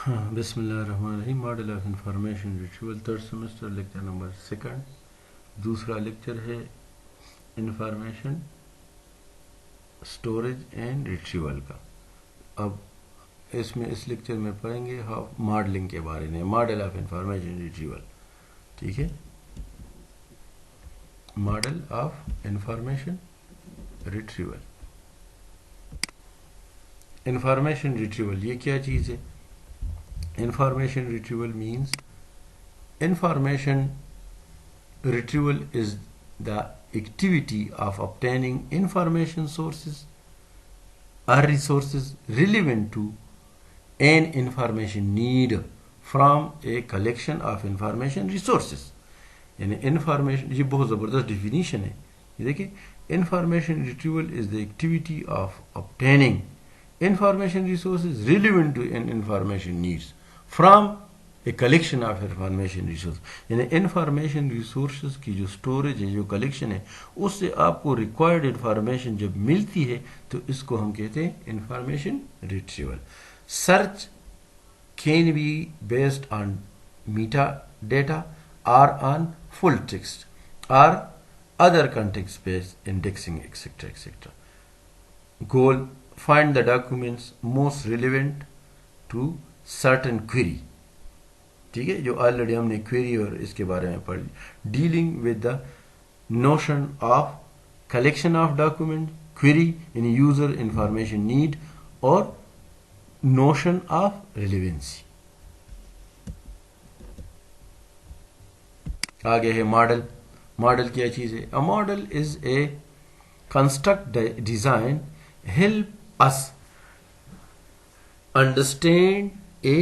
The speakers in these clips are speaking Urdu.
بسم اللہ الرحمن الرحیم. Model of information retrieval, third semester, lecture number second. دوسرا لیکچر ہے انفارمیشن اسٹوریج اینڈ ریٹریول کا. اب اس لیکچر میں پڑھیں گے ماڈلنگ کے بارے میں، ماڈل آف انفارمیشن ریٹریول. ٹھیک ہے، model of information retrieval. Information retrieval یہ کیا چیز ہے؟ Information retrieval means information retrieval is the activity of obtaining information sources or resources relevant to an information need from a collection of information resources. یعنی انفارمیشن، یہ بہت زبردست ڈیفینیشن ہے. یہ دیکھیں، information retrieval is the activity of obtaining information resources relevant to an information needs from a collection of information resource. یعنی انفارمیشن ریسورسز کی جو اسٹوریج ہے، جو کلیکشن ہے، اس سے آپ کو ریکوائرڈ انفارمیشن جب ملتی ہے تو اس کو ہم کہتے ہیں information retrieval. Search can be based on metadata اور آن فل ٹیکسٹ اور other context based indexing etcetera etcetera. Goal: find the documents most relevant to certain query. ٹھیک ہے، جو آلریڈی ہم نے query اور اس کے بارے میں پڑھ لی. Dealing with the notion of collection of document, query یعنی یوزر انفارمیشن نیڈ، اور نوشن آف ریلیونسی. آگے ہے ماڈل. ماڈل کیا چیز ہے؟ A model is a construct design help us understand a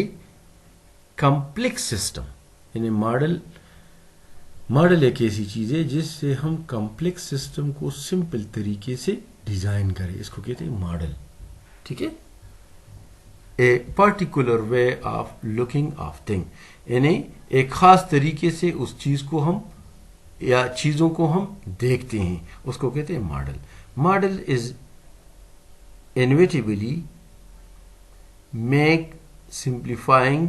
complex system. یعنی ماڈل ایک ایسی چیز ہے جس سے ہم کمپلیکس سسٹم کو سمپل طریقے سے ڈیزائن کریں، اس کو کہتے ہیں ماڈل. ٹھیک ہے، a particular way of looking of thing, یعنی ایک خاص طریقے سے اس چیز کو ہم یا چیزوں کو ہم دیکھتے ہیں، اس کو کہتے ہیں model. Model is inevitably make simplifying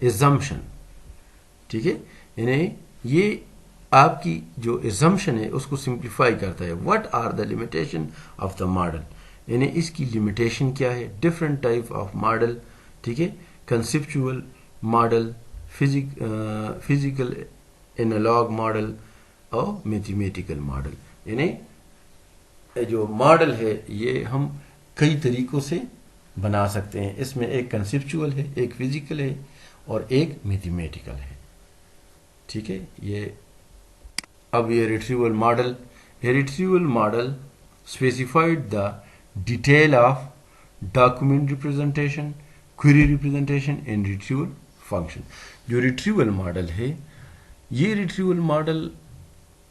assumption. ٹھیک ہے، یعنی یہ آپ کی جو ایزمپشن ہے اس کو سمپلیفائی کرتا ہے. What are the limitation of the model, یعنی اس کی لمیٹیشن کیا ہے؟ Different type of model. ٹھیک ہے، conceptual model, physical analog model اور میتھمیٹیکل ماڈل. یعنی جو ماڈل ہے یہ ہم کئی طریقوں سے بنا سکتے ہیں. اس میں ایک کنسیپچول ہے، ایک فزیکل ہے اور ایک میتھمیٹیکل ہے. ٹھیک ہے، اب یہ retrieval model. Retrieval model specified the detail of document representation, query representation and retrieval function. جو ریٹریول ماڈل ہے، یہ ریٹریول ماڈل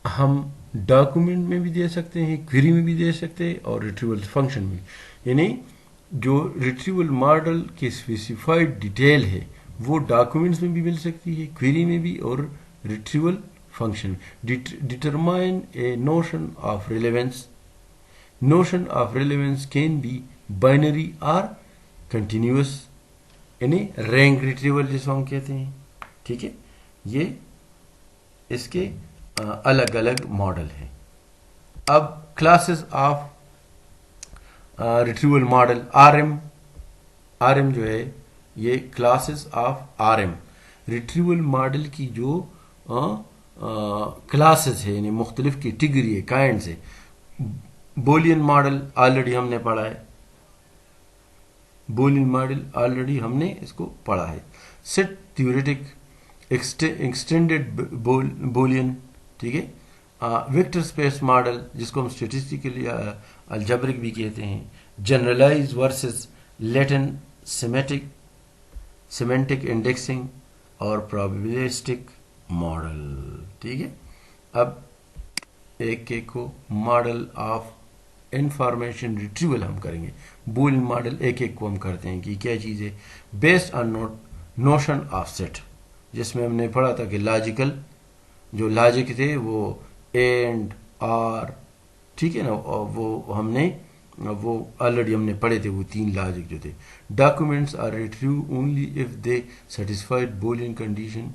ہم ڈاکومنٹ میں بھی دے سکتے ہیں، query میں بھی دے سکتے ہیں اور ریٹریول فنکشن میں. یعنی جو ریٹریول ماڈل کی اسپیسیفائڈ ڈیٹیل ہے وہ ڈاکومنٹس میں بھی مل سکتی ہے، query میں بھی اور ریٹریول فنکشن میں. Determine a notion of relevance. Notion of relevance can be binary اور کنٹینیوس، یعنی رینک ریٹریول جس کو ہم کہتے ہیں. ٹھیک ہے، یہ اس کے الگ الگ ماڈل ہیں. اب classes of retrieval model. R M جو ہے یہ classes of R M. Retrieval model کی جو کلاسز ہے، یعنی مختلف کیٹیگری ہے، کائنڈز ہے. بولین ماڈل آلریڈی ہم نے پڑھا ہے، بولین ماڈل آلریڈی ہم نے اس کو پڑھا ہے. Set theoretic, extended Boolean. ٹھیک ہے، ویکٹر اسپیس ماڈل جس کو ہم اسٹیٹسٹیکل یا الجبرک بھی کہتے ہیں. جنرلائز ورسز لیٹن سیمینٹک انڈیکسنگ اور پرابیبلسٹک ماڈل. ٹھیک ہے، اب ایک کو ماڈل آف انفارمیشن ریٹریول ہم کریں گے. بولین ماڈل ایک کو ہم کرتے ہیں کہ کیا چیز ہے. Based on notion of set, جس میں ہم نے پڑھا تھا کہ لاجیکل جو لاجک تھے وہ اینڈ آر. ٹھیک ہے نا، وہ ہم نے وہ آلریڈی ہم نے پڑھے تھے، وہ 3 لاجک جو تھے. Documents are retrieve only if they satisfied Boolean condition,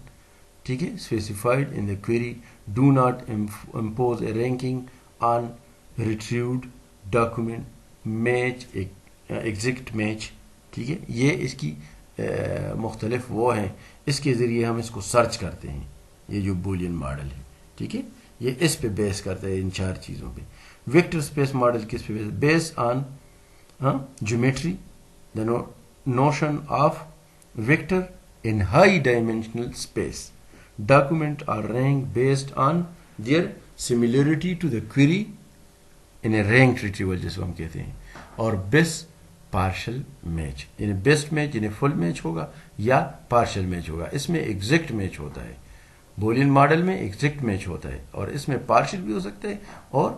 ٹھیک ہے، specified in the query. Do not impose a ranking on retrieved document. Match exact match, ٹھیک ہے. یہ اس کی مختلف وہ ہیں، اس کے ذریعے ہم اس کو سرچ کرتے ہیں. یہ جو بولین ماڈل ہے، ٹھیک ہے، یہ اس پہ بیس کرتا ہے، ان 4 چیزوں پہ. ویکٹر اسپیس ماڈل کس پہ base on geometry. The notion of vector in high dimensional space. Document are rank based on their similarity to the query in a rank retrieval جس کو ہم کہتے ہیں. اور بیسٹ پارشل میچ، یعنی بیسٹ میچ یعنی فل میچ ہوگا یا پارشل میچ ہوگا. اس میں ایگزیکٹ میچ ہوتا ہے، بولین ماڈل میں ایگزیکٹ میچ ہوتا ہے، اور اس میں پارشل بھی ہو سکتا ہے اور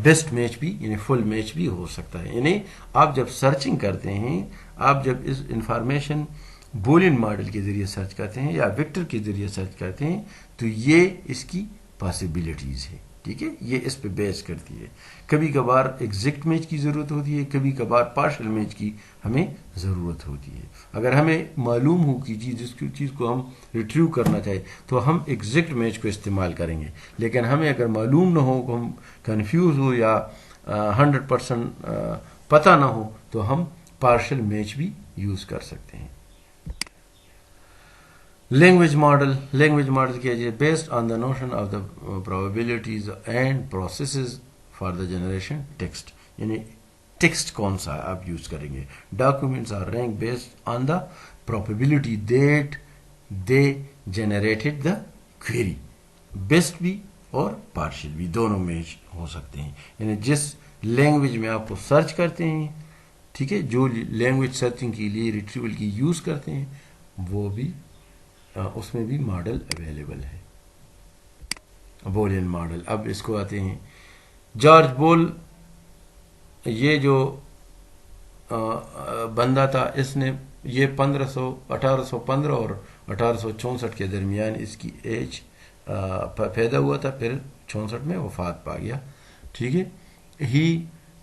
بیسٹ میچ بھی یعنی فل میچ بھی ہو سکتا ہے. یعنی آپ جب سرچنگ کرتے ہیں، آپ جب اس انفارمیشن بولین ماڈل کے ذریعے سرچ کرتے ہیں یا ویکٹر کے ذریعے سرچ کرتے ہیں، تو یہ اس کی پاسبلٹیز ہے، ٹھیک ہے، یہ اس پہ بیس کرتی ہے. کبھی کبھار ایگزیکٹ میچ کی ضرورت ہوتی ہے، کبھی کبھار پارشل میچ کی ہمیں ضرورت ہوتی ہے. اگر ہمیں معلوم ہو کہ جس چیز کو ہم ریٹریو کرنا چاہے تو ہم ایگزیکٹ میچ کو استعمال کریں گے. لیکن ہمیں اگر معلوم نہ ہو، ہم کنفیوز ہو یا 100% پتہ نہ ہو، تو ہم پارشل میچ بھی یوز کر سکتے ہیں. لینگویج ماڈل کیا جائے based on the notion of the probabilities and processes for the generation text. یعنی ٹیکسٹ کون سا آپ یوز کریں گے. Documents are rank based on the probability that they generated the query. Best بھی اور پارشل بھی دونوں میچ ہو سکتے ہیں. یعنی جس لینگویج میں آپ کو سرچ کرتے ہیں، ٹھیک ہے، جو لینگویج سرچنگ کے لیے ریٹریول کی یوز کرتے ہیں، وہ بھی اس میں بھی ماڈل اویلیبل ہے، بولین ماڈل. اب اس کو آتے ہیں جارج بول. یہ جو بندہ تھا، اس نے یہ 1815 اور 1864 کے درمیان اس کی ایج پیدا ہوا تھا، پھر 64 میں وفات پا گیا، ٹھیک ہے. He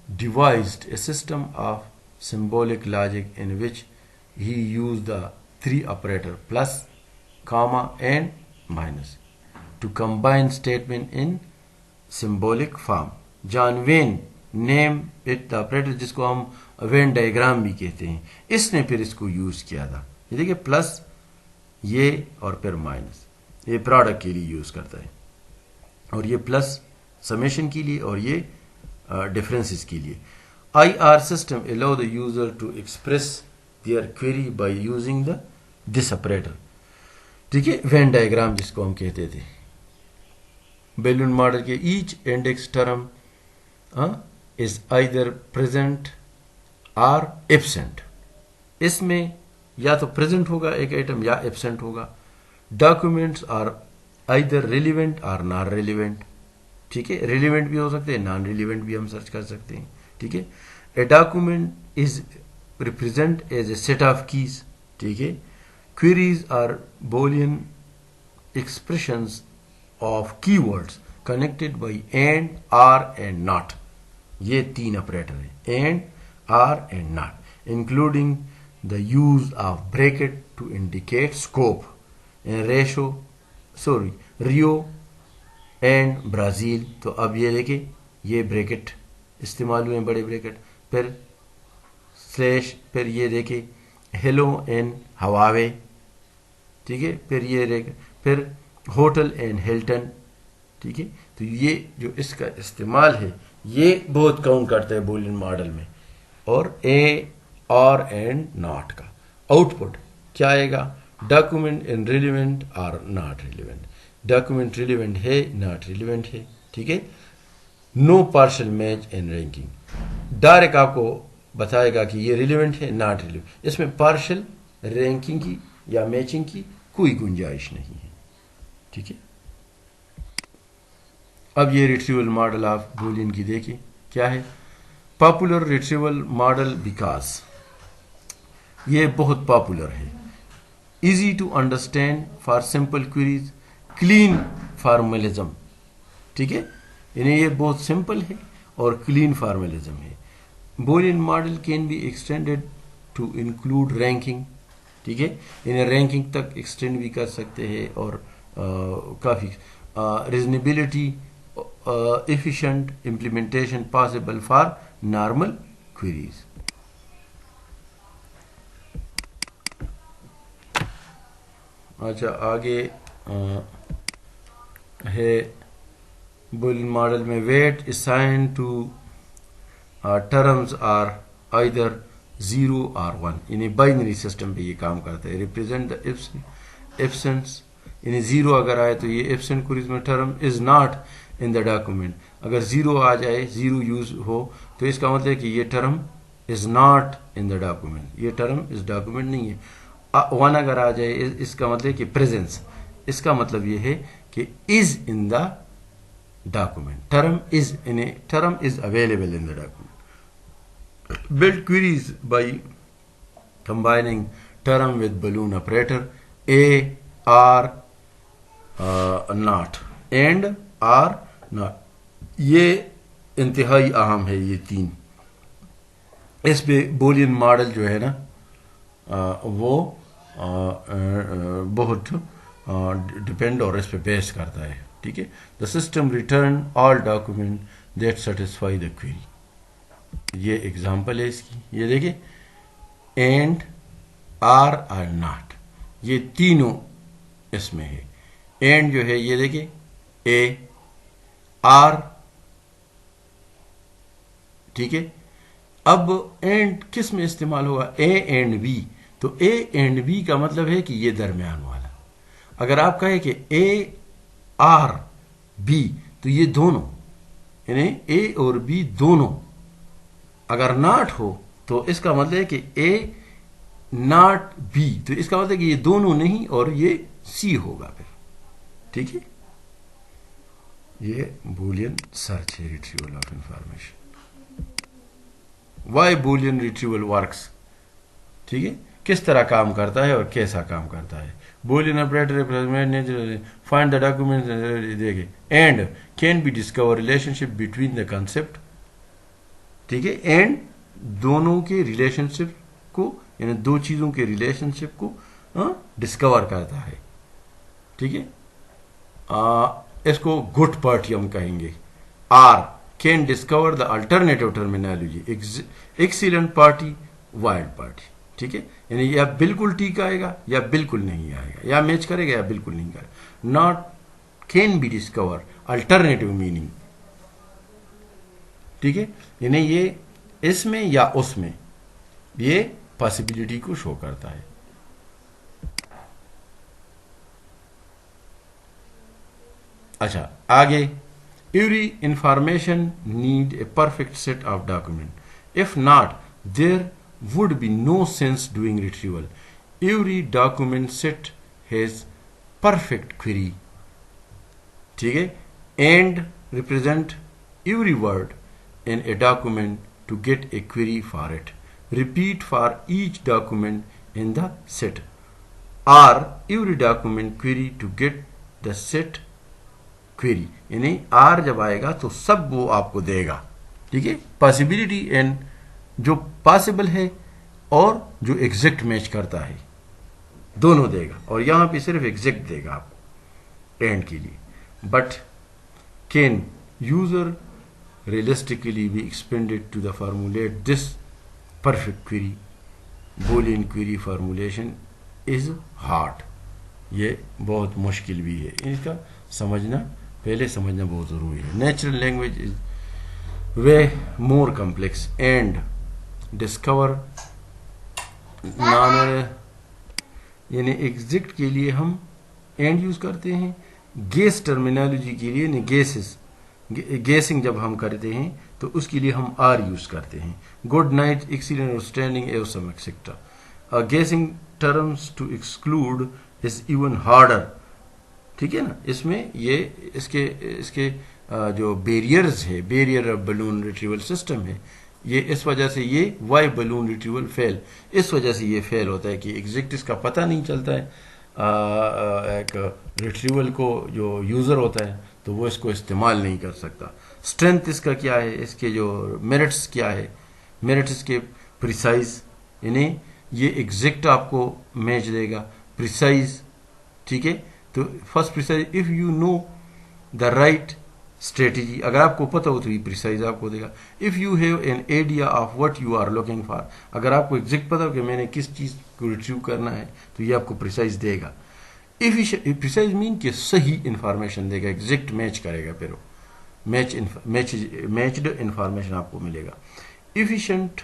devised a system of symbolic logic in which he used the 3 operator plus, comma and minus to combine statement in symbolic form. John Wayne name it the operator جس کو ہم وین ڈائیگرام بھی کہتے ہیں. اس نے پھر اس کو یوز کیا تھا. یہ دیکھیں پلس یہ اور پھر مائنس، یہ پروڈکٹ کے لیے یوز کرتا ہے، اور یہ پلس سمیشن کے لیے اور یہ ڈفرینسز کے لیے. IR system allow the user to express their query by using this operator. ٹھیک ہے، وین ڈائیگرام جس کو ہم کہتے تھے. بولین ماڈل کے each index term is either present or absent. اس میں یا تو present ہوگا ایک آئٹم یا absent ہوگا. Documents are either relevant or not relevant. ٹھیک ہے، ریلیونٹ بھی ہو سکتے ہیں، نان ریلیونٹ بھی ہم سرچ کر سکتے ہیں. ٹھیک ہے. A document is represent as a set of keys. ٹھیک ہے. queries are boolean expressions of keywords connected by and, or and not. یہ 3 آپریٹر ہیں، and, or and not, including the use of bracket to indicate scope. Rio and Brazil. تو اب یہ دیکھیں یہ بریکٹ استعمال ہوئے ہیں، بڑے بریکٹ. پھر سلیش، پھر یہ دیکھیں ہیلو اینڈ ہواوے. ٹھیک ہے. پھر یہ پھر ہوٹل اینڈ ہلٹن. ٹھیک ہے. تو یہ جو اس کا استعمال ہے یہ بہت کاؤنٹ کرتا ہے بولین ماڈل میں. اور اے اور اینڈ ناٹ کا آؤٹ پٹ کیا آئے گا؟ ڈاکومنٹ ان ریلیونٹ اور ناٹ ریلیونٹ. ڈاکومنٹ ریلیونٹ ہے، ناٹ ریلیونٹ ہے. ٹھیک ہے. No partial match in ranking. Direct آپ کو بتائے گا کہ یہ ریلیونٹ ہے، ناٹ ریلیونٹ. اس میں پارشل رینکنگ کی یا میچنگ کی کوئی گنجائش نہیں ہے. ٹھیک ہے. اب یہ ریٹریول ماڈل آف بولین کی دیکھیں کیا ہے. پاپولر ریٹریول ماڈل بیکاز یہ بہت پاپولر ہے. Easy to understand for simple queries, clean formalism. ٹھیک ہے. یعنی یہ بہت سمپل ہے اور کلین فارملزم ہے. Boolean model can be extended to include ranking. ٹھیک ہے, انہیں رینکنگ تک ایکسٹینڈ بھی کر سکتے ہیں, اور کافی ریزنیبلٹی, efficient implementation possible for normal queries. اچھا آگے ہے بولین ماڈل میں weight assign to terms are either 0 or 1. یعنی بائنری سسٹم پہ یہ کام کرتا ہے. ریپرزینٹ دا ایبسنس, یعنی 0 اگر آئے تو یہ ایبسنٹ کوریز میں term is not in the document. اگر 0 آ جائے, 0 یوز ہو, تو اس کا مطلب ہے کہ یہ term is not in the document, یہ ٹرم اس ڈاکومنٹ نہیں ہے. 1 اگر آ جائے, اس کا مطلب ہے کہ پریزنس, اس کا مطلب یہ ہے کہ is in the document. Term is available in the document. Build queries by combining term with boolean operator a, or not, and or not. یہ انتہائی اہم ہے, یہ تین. اس پہ بولین ماڈل جو ہے نا وہ بہت ڈپینڈ اور اس پہ بیس کرتا ہے. ٹھیک ہے. The system return all document that satisfy the query. یہ ایگزامپل ہے اس کی, یہ دیکھیں, اینڈ, آر, آر ناٹ, یہ تینوں اس میں ہے. اینڈ جو ہے یہ دیکھیں اے, آر, ٹھیک ہے. اب اینڈ کس میں استعمال ہوگا؟ اے اینڈ بی. تو اے اینڈ بی کا مطلب ہے کہ یہ درمیان والا. اگر آپ کہیں کہ اے, آر, بی, تو یہ دونوں, یعنی اے اور بی دونوں. اگر ناٹ ہو تو اس کا مطلب ہے کہ اے ناٹ بی, تو اس کا مطلب ہے کہ یہ دونوں نہیں اور یہ سی ہوگا پھر. ٹھیک ہے. یہ بولین سرچ ہے, retrieval of information. Why Boolean retrieval works. ٹھیک ہے, کس طرح کام کرتا ہے اور کیسا کام کرتا ہے. Boolean operator find the document, دیکھیں, and can be discover relation between the concept. ٹھیک ہے. اینڈ دونوں کے ریلیشن شپ کو, یعنی دو چیزوں کے ریلیشن شپ کو ڈسکور کرتا ہے. ٹھیک ہے. اس کو گڈ پارٹی ہم کہیں گے. Or can discover the alternative terminology, excellent party, wild party. ٹھیک ہے. یعنی یا بالکل ٹھیک آئے گا یا بالکل نہیں آئے گا, یا میچ کرے گا یا بالکل نہیں کرے گا. Not can be discover alternative meaning. ٹھیک ہے. یعنی یہ اس میں یا اس میں, یہ پاسبلٹی کو شو کرتا ہے. اچھا آگے, every information need a perfect set of document. If not there would be no sense doing retrieval. Every document set has perfect query. ٹھیک ہے. And represent every word in a document to get a query for it. Repeat for each document in the set. Or every document query to get the set query. یعنی R جب آئے گا تو سب وہ آپ کو دے گا. ٹھیک ہے. Possibility and جو پاسبل ہے اور جو ایگزیکٹ میچ کرتا ہے, دونوں دے گا. اور یہاں پہ صرف ایگزیکٹ دے گا آپ کو اینڈ کے لیے. But can user realistically be expanded to the formulate this perfect query. Boolean query formulation is hard. یہ بہت مشکل بھی ہے, اس کا سمجھنا, پہلے سمجھنا بہت ضروری ہے. Natural language is way more complex and discover یعنی ایگزیکٹ کے لیے ہم اینڈ یوز کرتے ہیں. گیس ٹرمینالوجی کے لیے, گیسنگ جب ہم کرتے ہیں تو اس کے لیے ہم آر یوز کرتے ہیں. Good night, excellent, outstanding, awesome etcetera. Guessing terms to exclude is even harder. ٹھیک ہے نا. اس میں یہ اس کے جو بیریئرز ہے, barrier of Boolean retrieval system ہے, یہ اس وجہ سے یہ وائی بلون ریٹریول فیل, اس وجہ سے یہ فیل ہوتا ہے کہ ایگزیکٹ اس کا پتہ نہیں چلتا ہے. ایک ریٹریول کو جو یوزر ہوتا ہے تو وہ اس کو استعمال نہیں کر سکتا. اسٹرینتھ اس کا کیا ہے, اس کے جو میرٹس کیا ہے, میرٹس کے پریسائز, یعنی یہ ایگزیکٹ آپ کو میچ دے گا, پریسائز, ٹھیک ہے. تو first precise, if you know the right strategy, اگر آپ کو پتہ ہو تو یہ پریسائز آپ کو دے گا. If you have an idea of what you are looking for, اگر آپ کو ایگزیکٹ پتہ ہو کہ میں نے کس چیز کو ریٹریو کرنا ہے تو یہ آپ کو پریسائز دے گا. پریسائز مین کہ صحیح انفارمیشن دے گا, ایگزیکٹ میچ کرے گا, پھر میچڈ انفارمیشن آپ کو ملے گا. ایفیشینٹ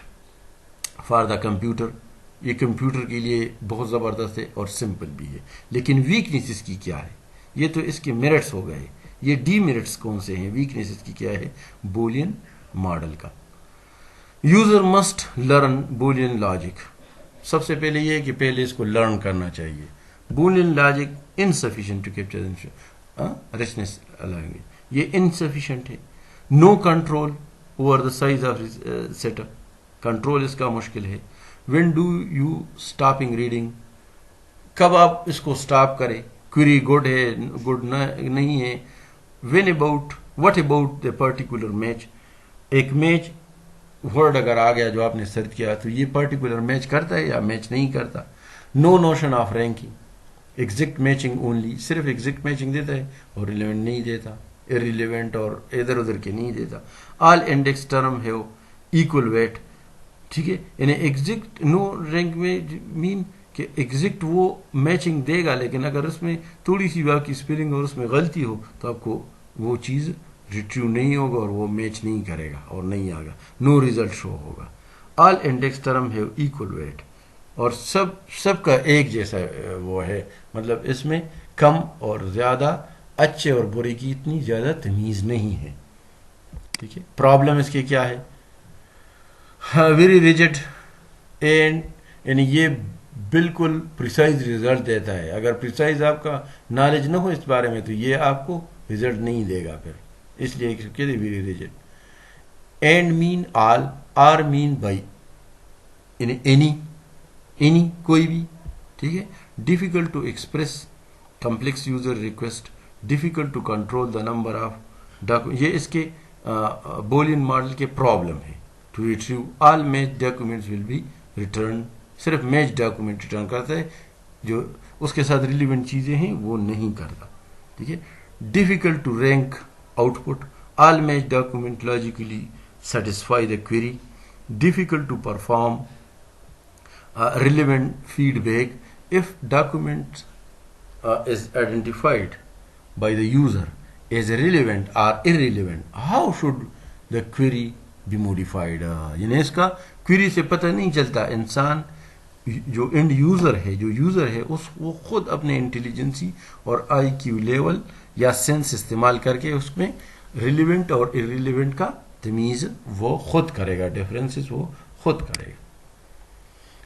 فار دا کمپیوٹر, یہ کمپیوٹر کے لیے بہت زبردست ہے اور سمپل بھی ہے. لیکن ویکنیس اس کی کیا ہے, یہ تو اس کے میرٹس ہو گئے, یہ ڈی میرٹس کون سے ہیں, ویکنیس اس کی کیا ہے, بولین ماڈل کا. User must learn Boolean logic, سب سے پہلے یہ ہے کہ پہلے اس کو لرن کرنا چاہیے. Boolean logic insufficient to capture richness language, یہ انسفیشینٹ ہے. No control over the size of set up, control اس کا مشکل ہے. When do you stopping reading, کب آپ اس کو اسٹاپ کریں, کوئری گڈ ہے گڈ نہیں ہے. When about what about the particular match, ایک میچ ورڈ اگر آ گیا جو آپ نے سرچ کیا تو یہ پرٹیکولر میچ کرتا ہے یا میچ نہیں کرتا. No notion of ranking, exact matching only, صرف ایگزیکٹ میچنگ دیتا ہے اور ریلیونٹ نہیں دیتا, irrelevant اور ادھر ادھر کے نہیں دیتا. All index term have equal weight, ٹھیک ہے. یعنی ایگزیکٹ نو رینک میں مین کہ ایگزیکٹ وہ میچنگ دے گا, لیکن اگر اس میں تھوڑی سی آپ کی اسپیلنگ اور اس میں غلطی ہو تو آپ کو وہ چیز ریٹریو نہیں ہوگا اور وہ میچ نہیں کرے گا اور نہیں آگا, نو ریزلٹ شو ہوگا. All index term have equal weight, اور سب کا ایک جیسا وہ ہے, مطلب اس میں کم اور زیادہ, اچھے اور برے کی اتنی زیادہ تمیز نہیں ہے, ٹھیک ہے. پرابلم اس کے کیا ہے, ویری ریجڈ اینڈ, یعنی یہ بالکل پریسائز ریزلٹ دیتا ہے. اگر پریسائز آپ کا نالج نہ ہو اس بارے میں تو یہ آپ کو ریزلٹ نہیں دے گا پھر, اس لیے کہتے ہیں very rigid. And mean all, or mean by, یعنی اینی کوئی بھی, ٹھیک ہے. Difficult to express complex user request, difficult to control the number of document, یہ اس کے بولین ماڈل کے پرابلم ہے. To retrieve all match documents will be return, صرف میچ ڈاکومنٹ ریٹرن کرتا ہے, جو اس کے ساتھ ریلیونٹ چیزیں ہیں وہ نہیں کرتا, ٹھیک ہے. Difficult to rank output, all match document logically satisfy the query. Difficult to perform relevant feedback if document is identified by the user as relevant or irrelevant. How should the query be modified? یعنی اس کا query سے پتہ نہیں چلتا, انسان جو اینڈ یوزر ہے, جو یوزر ہے وہ خود اپنے انٹیلیجنسی اور آئی کیو لیول یا سینس استعمال کر کے اس میں ریلیونٹ اور irrelevant کا تمیز وہ خود کرے گا, ڈفرینسز وہ خود کرے گا.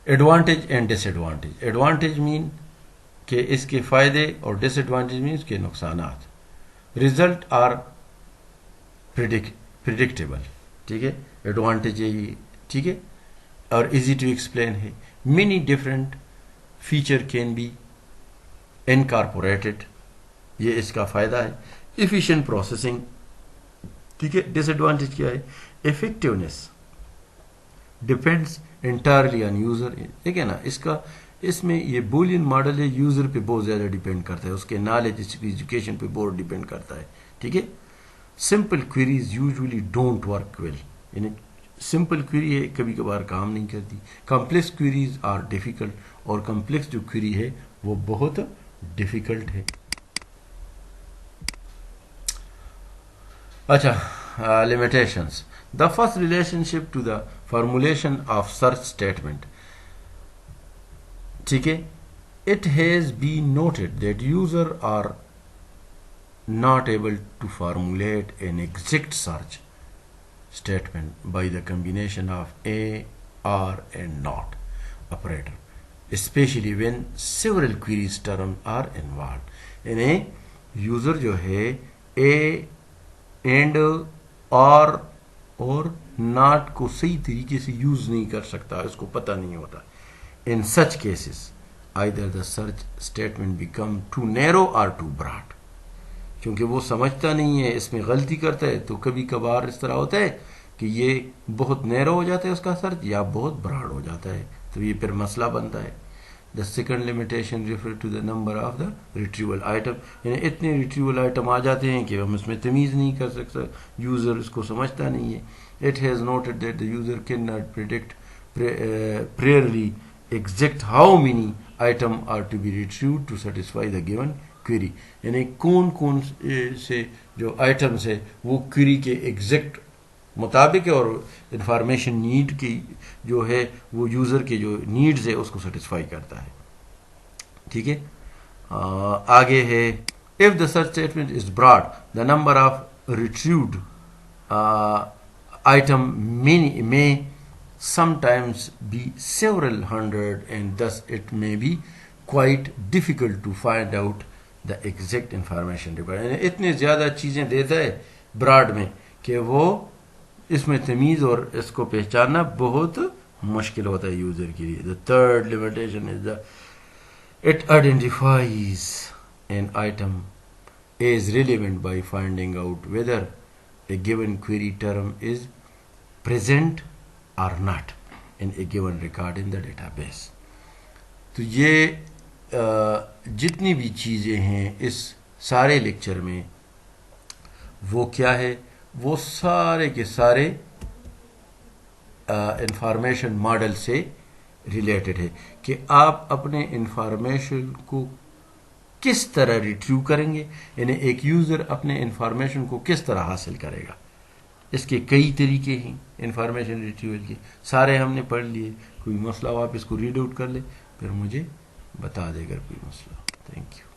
Advantage and disadvantage, advantage مین کہ اس کے فائدے اور ڈس ایڈوانٹیج مین اس کے نقصانات. ریزلٹ آر پریڈکٹیبل, ٹھیک ہے, ایڈوانٹیج یہی, ٹھیک ہے, اور ایزی ٹو ایکسپلین ہے. Many different feature can be incorporated, یہ اس کا فائدہ ہے. ایفیشینٹ پروسیسنگ, ٹھیک ہے. ڈس ایڈوانٹیج کیا ہے, effectiveness depends entirely on user, ٹھیک ہے نا. اس میں یہ بولین ماڈل ہے, یوزر پہ بہت زیادہ ڈیپینڈ کرتا ہے, اس کے نالج, اس کی ایجوکیشن پہ بہت ڈیپینڈ کرتا ہے, ٹھیک ہے. Simple queries usually don't work well, یعنی سمپل query ہے کبھی کبھار کام نہیں کرتی. کمپلیکس queries آر ڈیفیکلٹ, اور کمپلیکس جو query ہے وہ بہت ڈیفیکلٹ ہے. اچھا, limitations. The first relationship to the formulation of search statement, ٹھیک ہے. It has been noted that users are not able to formulate an exact search statement by the combination of a, or, and not operator, especially when several queries terms are involved. یعنی یوزر جو ہے a, and, اور ناٹ کو صحیح طریقے سے یوز نہیں کر سکتا, اس کو پتہ نہیں ہوتا. In such cases, either the search statement become too narrow or too broad. کیونکہ وہ سمجھتا نہیں ہے، اس میں غلطی کرتا ہے. تو کبھی کبھار اس طرح ہوتا ہے کہ یہ بہت نیرو ہو جاتا ہے اس کا سرچ، یا بہت براڈ ہو جاتا ہے، تو یہ پھر مسئلہ بنتا ہے. The second limitation refer to the number of the retrieval item, یعنی اتنے ریٹریول آئٹم آ جاتے ہیں کہ ہم اس میں تمیز نہیں کر سکتا، یوزر اس کو سمجھتا نہیں ہے. It has noted that the user can not predict priorly exact how many item are to be retrieved to satisfy the given query. یعنی کون سے جو آئٹمس ہے وہ query کے ایگزیکٹ مطابق ہے، اور انفارمیشن نیڈ کی جو ہے وہ یوزر کے جو نیڈز ہے اس کو سیٹسفائی کرتا ہے. ٹھیک ہے. آگے ہے if the search statement is broad the number of retrieved item may sometimes be several hundred, and thus it may be quite difficult to find out the exact information required. یعنی اتنے زیادہ چیزیں دیتا ہے براڈ میں کہ وہ اس میں تمیز اور اس کو پہچاننا بہت مشکل ہوتا ہے یوزر کے لیے. The third limitation is that it identifies an item as relevant by finding out whether a given query term is present or not in a given record in the database. تو یہ جتنی بھی چیزیں ہیں اس سارے لیکچر میں وہ کیا ہے، وہ سارے کے سارے انفارمیشن ماڈل سے ریلیٹڈ ہے کہ آپ اپنے انفارمیشن کو کس طرح ریٹریو کریں گے، یعنی ایک یوزر اپنے انفارمیشن کو کس طرح حاصل کرے گا. اس کے کئی طریقے ہیں انفارمیشن ریٹریول کے، سارے ہم نے پڑھ لیے. کوئی مسئلہ ہو آپ اس کو ریڈ آؤٹ کر لیں، پھر مجھے بتا دے اگر کوئی مسئلہ. Thank you.